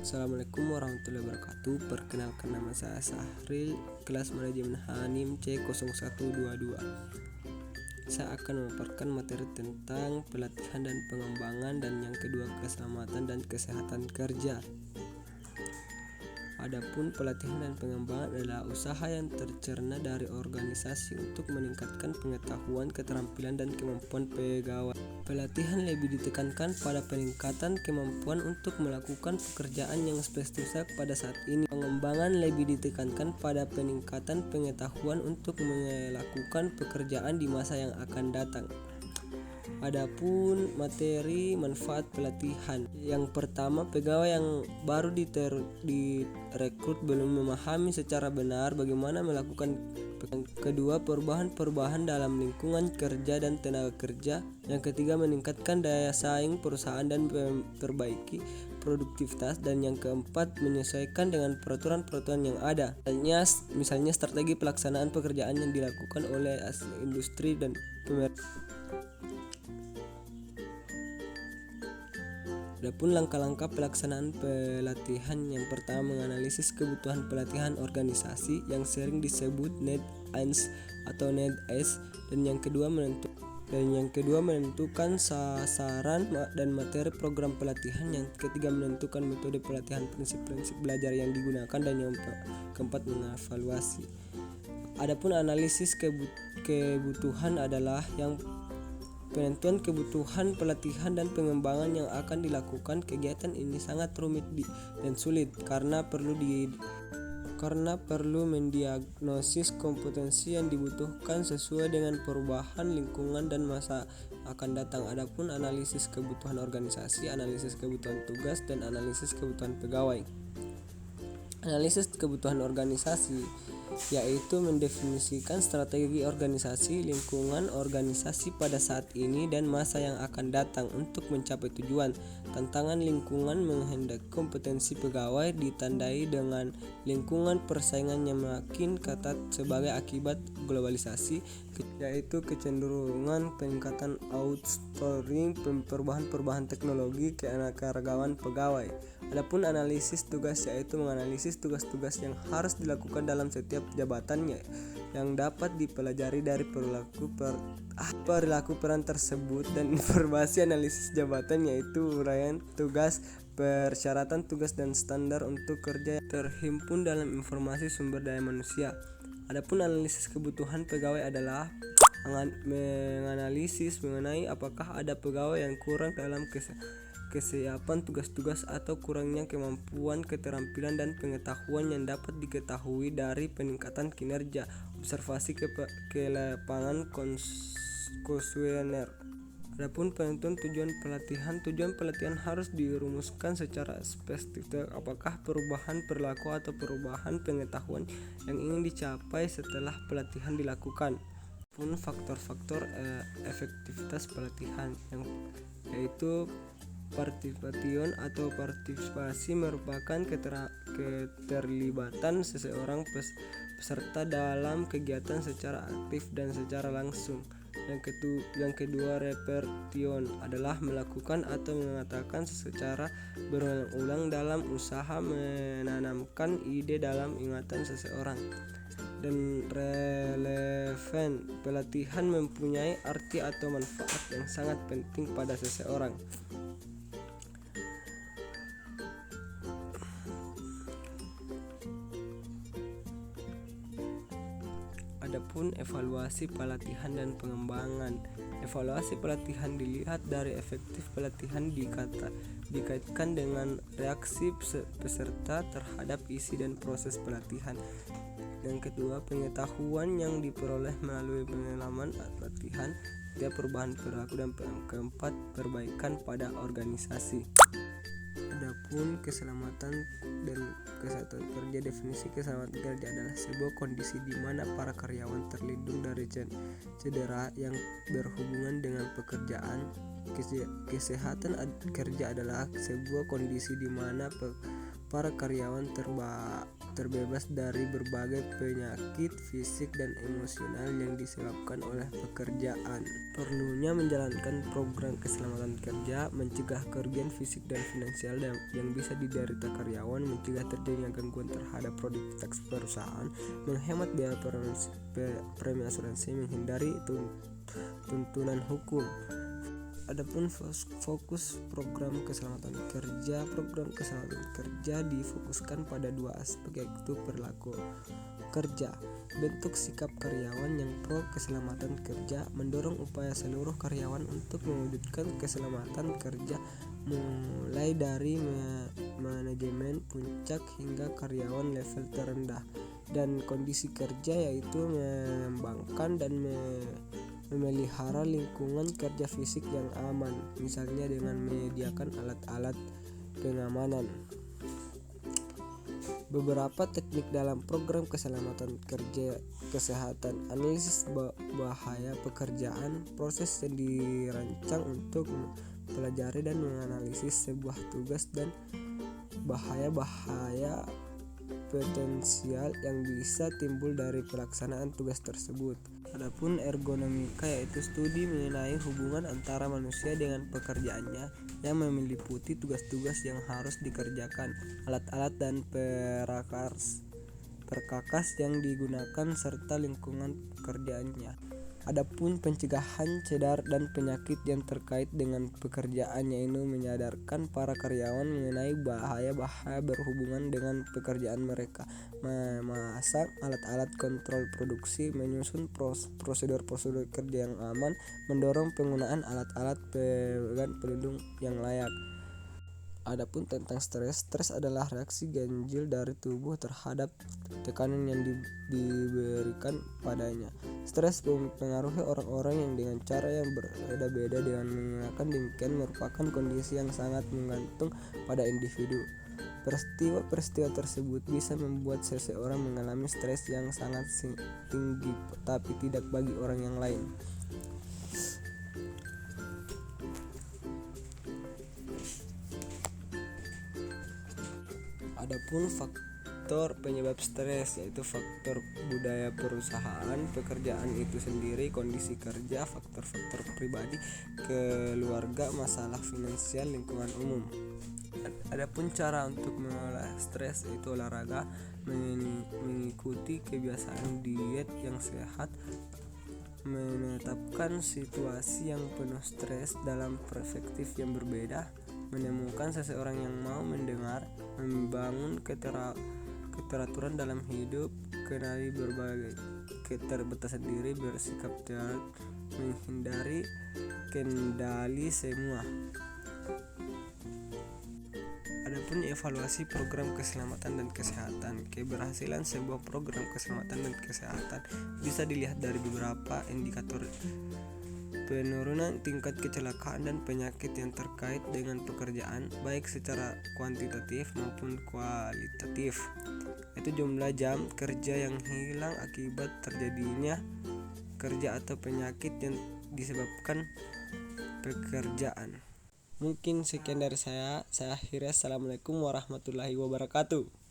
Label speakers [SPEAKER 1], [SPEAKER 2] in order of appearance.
[SPEAKER 1] Assalamualaikum warahmatullahi wabarakatuh. Perkenalkan, nama saya Sahril, kelas manajemen Hanim C0122. Saya akan memaparkan materi tentang pelatihan dan pengembangan, dan yang kedua keselamatan dan kesehatan kerja. Adapun pelatihan dan pengembangan adalah usaha yang tercerna dari organisasi untuk meningkatkan pengetahuan, keterampilan, dan kemampuan pegawai. Pelatihan lebih ditekankan pada peningkatan kemampuan untuk melakukan pekerjaan yang spesifik pada saat ini. Pengembangan lebih ditekankan pada peningkatan pengetahuan untuk melakukan pekerjaan di masa yang akan datang. Adapun materi manfaat pelatihan, yang pertama, pegawai yang baru direkrut belum memahami secara benar bagaimana melakukan. Kedua, perubahan dalam lingkungan kerja dan tenaga kerja. Yang ketiga, meningkatkan daya saing perusahaan dan memperbaiki produktivitas. Dan yang keempat, menyesuaikan dengan peraturan-peraturan yang ada. Misalnya strategi pelaksanaan pekerjaan yang dilakukan oleh industri dan pemerintah. Adapun langkah-langkah pelaksanaan pelatihan, yang pertama, menganalisis kebutuhan pelatihan organisasi yang sering disebut need atau need as, dan yang kedua menentukan sasaran dan materi program pelatihan. Yang ketiga, menentukan metode pelatihan, prinsip-prinsip belajar yang digunakan, dan yang keempat, mengevaluasi. Adapun analisis kebutuhan adalah yang penentuan kebutuhan pelatihan dan pengembangan yang akan dilakukan. Kegiatan ini sangat rumit dan sulit karena perlu mendiagnosis kompetensi yang dibutuhkan sesuai dengan perubahan lingkungan dan masa akan datang. Adapun analisis kebutuhan organisasi, analisis kebutuhan tugas, dan analisis kebutuhan pegawai. Analisis kebutuhan organisasi yaitu mendefinisikan strategi organisasi, lingkungan organisasi pada saat ini dan masa yang akan datang untuk mencapai tujuan. Tantangan lingkungan menghendaki kompetensi pegawai ditandai dengan lingkungan persaingan yang makin ketat sebagai akibat globalisasi, yaitu kecenderungan peningkatan outsourcing, perubahan teknologi, keanekaragaman pegawai. Adapun analisis tugas yaitu menganalisis tugas-tugas yang harus dilakukan dalam setiap jabatannya yang dapat dipelajari dari perilaku peran tersebut, dan informasi analisis jabatan yaitu uraian tugas, persyaratan tugas, dan standar untuk kerja terhimpun dalam informasi sumber daya manusia. Adapun analisis kebutuhan pegawai adalah menganalisis mengenai apakah ada pegawai yang kurang dalam kesiapan tugas-tugas atau kurangnya kemampuan, keterampilan, dan pengetahuan yang dapat diketahui dari peningkatan kinerja, observasi ke lapangan, kuesioner. Adapun penentuan tujuan pelatihan harus dirumuskan secara spesifik apakah perubahan perilaku atau perubahan pengetahuan yang ingin dicapai setelah pelatihan dilakukan. Pun faktor-faktor efektivitas pelatihan, yaitu partisipation atau partisipasi merupakan keterlibatan seseorang peserta dalam kegiatan secara aktif dan secara langsung. Yang kedua, repertion adalah melakukan atau mengatakan secara berulang-ulang dalam usaha menanamkan ide dalam ingatan seseorang. Dan relevan, pelatihan mempunyai arti atau manfaat yang sangat penting pada seseorang. Adapun evaluasi pelatihan dan pengembangan. Evaluasi pelatihan dilihat dari efektif pelatihan dikaitkan dengan reaksi peserta terhadap isi dan proses pelatihan. Yang kedua, pengetahuan yang diperoleh melalui pengalaman pelatihan. Ketiga, perubahan perilaku, dan keempat, perbaikan pada organisasi. Adapun keselamatan dan kesehatan kerja. Definisi keselamatan kerja adalah sebuah kondisi di mana para karyawan terlindung dari cedera yang berhubungan dengan pekerjaan. Kesehatan kerja adalah sebuah kondisi di mana para karyawan terbebas dari berbagai penyakit fisik dan emosional yang disebabkan oleh pekerjaan. Perlunya menjalankan program keselamatan kerja, mencegah kerugian fisik dan finansial yang bisa diderita karyawan, mencegah terjadinya gangguan terhadap produktivitas perusahaan, menghemat biaya premi asuransi, menghindari tuntunan hukum. Adapun fokus program keselamatan kerja difokuskan pada dua aspek, yaitu perilaku kerja, bentuk sikap karyawan yang pro keselamatan kerja, mendorong upaya seluruh karyawan untuk mewujudkan keselamatan kerja mulai dari manajemen puncak hingga karyawan level terendah, dan kondisi kerja yaitu mengembangkan dan memelihara lingkungan kerja fisik yang aman, misalnya dengan menyediakan alat-alat pengamanan. Beberapa teknik dalam program keselamatan kerja kesehatan: analisis bahaya pekerjaan, proses yang dirancang untuk mempelajari dan menganalisis sebuah tugas dan bahaya-bahaya potensial yang bisa timbul dari pelaksanaan tugas tersebut. Adapun ergonomika, yaitu studi mengenai hubungan antara manusia dengan pekerjaannya yang meliputi tugas-tugas yang harus dikerjakan, alat-alat dan perkakas yang digunakan serta lingkungan pekerjaannya. Adapun pencegahan cedera dan penyakit yang terkait dengan pekerjaan, yaitu menyadarkan para karyawan mengenai bahaya-bahaya berhubungan dengan pekerjaan mereka, memasang alat-alat kontrol produksi, menyusun prosedur-prosedur kerja yang aman, mendorong penggunaan alat-alat pelindung yang layak. Adapun tentang stres adalah reaksi ganjil dari tubuh terhadap tekanan yang diberikan padanya. Stres mempengaruhi orang-orang yang dengan cara yang berbeda-beda. Dengan menggunakan demikian merupakan kondisi yang sangat menggantung pada individu. Peristiwa tersebut bisa membuat seseorang mengalami stres yang sangat tinggi, tapi tidak bagi orang yang lain. Adapun faktor penyebab stres, yaitu faktor budaya perusahaan, pekerjaan itu sendiri, kondisi kerja, faktor-faktor pribadi, keluarga, masalah finansial, lingkungan umum. Adapun cara untuk mengolah stres, yaitu olahraga, mengikuti kebiasaan diet yang sehat, menetapkan situasi yang penuh stres dalam perspektif yang berbeda, menemukan seseorang yang mau mendengar, membangun keteraturan dalam hidup, kenali berbagai keterbatasan diri, bersikap tegar, menghindari kendali semua. Adapun evaluasi program keselamatan dan kesehatan. Keberhasilan sebuah program keselamatan dan kesehatan bisa dilihat dari beberapa indikator: penurunan tingkat kecelakaan dan penyakit yang terkait dengan pekerjaan, baik secara kuantitatif maupun kualitatif, yaitu jumlah jam kerja yang hilang akibat terjadinya kerja atau penyakit yang disebabkan pekerjaan. Mungkin sekian dari saya akhiri. Assalamualaikum warahmatullahi wabarakatuh.